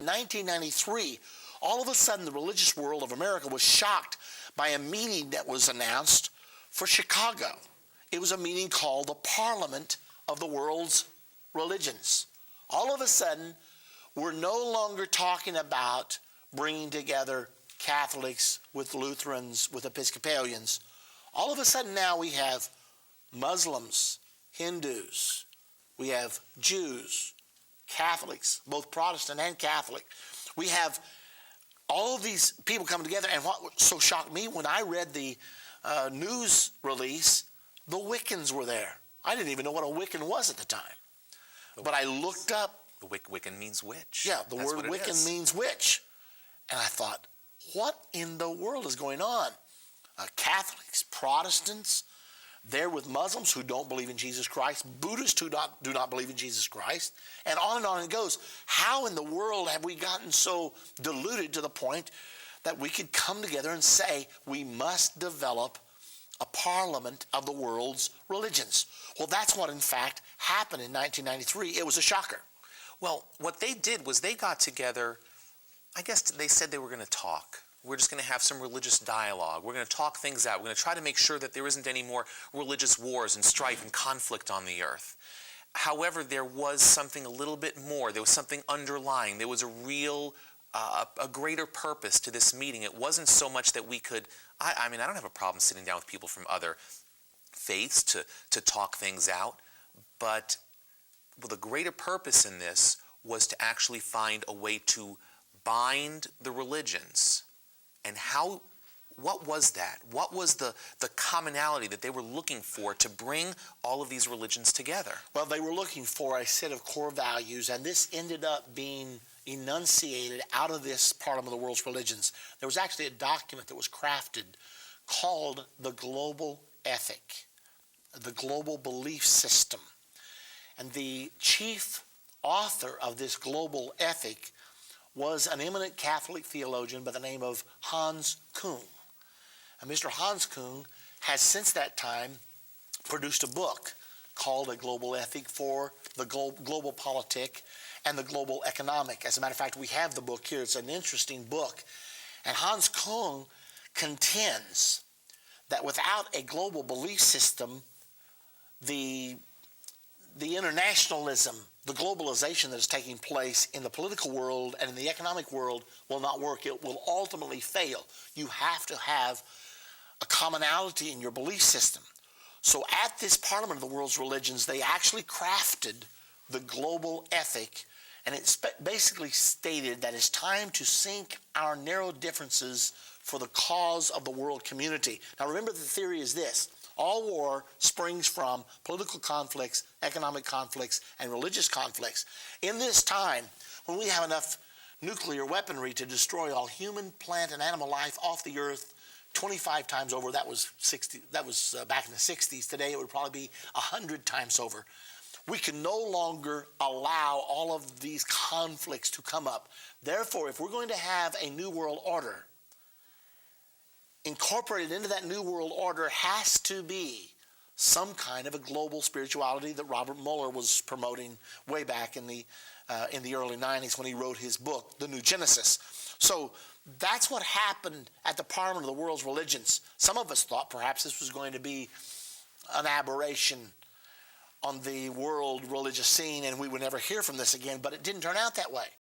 1993, all of a sudden the religious world of America was shocked by a meeting that was announced for Chicago. It was a meeting called the Parliament of the World's Religions. All of a sudden, we're no longer talking about bringing together Catholics with Lutherans, with Episcopalians. All of a sudden now we have Muslims, Hindus, we have Jews, Catholics, both Protestant and Catholic. We have all of these people coming together, and what so shocked me when I read the news release, the Wiccans were there. I didn't even know what a Wiccan was at the time. But I looked up. The Wiccan means witch. Yeah, the word Wiccan means witch. And I thought, what in the world is going on? Catholics, Protestants, they're with Muslims who don't believe in Jesus Christ, Buddhists who do not believe in Jesus Christ, and on it goes. How in the world have we gotten so deluded to the point that we could come together and say we must develop a parliament of the world's religions? Well, that's what in fact happened in 1993. It was a shocker. Well, what they did was they got together, I guess they said they were going to talk. We're just going to have some religious dialogue. We're going to talk things out. We're going to try to make sure that there isn't any more religious wars and strife and conflict on the earth. However, there was something a little bit more. There was something underlying. There was a real, a greater purpose to this meeting. It wasn't so much that we could, I mean, I don't have a problem sitting down with people from other faiths to talk things out, but the greater purpose in this was to actually find a way to bind the religions. And what was that? What was the commonality that they were looking for to bring all of these religions together? Well, they were looking for a set of core values, and this ended up being enunciated out of this Parliament of the World's Religions. There was actually a document that was crafted called the Global Ethic, the Global Belief System. And the chief author of this Global Ethic was an eminent Catholic theologian by the name of Hans Küng. And Mr. Hans Küng has since that time produced a book called A Global Ethic for the global politic and the global economic. As a matter of fact, we have the book here. It's an interesting book. And Hans Küng contends that without a global belief system, the internationalism, the globalization that is taking place in the political world and in the economic world will not work. It will ultimately fail. You have to have a commonality in your belief system. So at this Parliament of the World's Religions, they actually crafted the global ethic, and it basically stated that it's time to sink our narrow differences for the cause of the world community. Now remember, the theory is this: all war springs from political conflicts, economic conflicts, and religious conflicts. In this time, when we have enough nuclear weaponry to destroy all human, plant, and animal life off the earth 25 times over, that was back in the 60s. Today it would probably be 100 times over. We can no longer allow all of these conflicts to come up. Therefore, if we're going to have a new world order, incorporated into that new world order has to be some kind of a global spirituality that Robert Mueller was promoting way back in the early 90s when he wrote his book, The New Genesis. So that's what happened at the Parliament of the World's Religions. Some of us thought perhaps this was going to be an aberration on the world religious scene and we would never hear from this again, but it didn't turn out that way.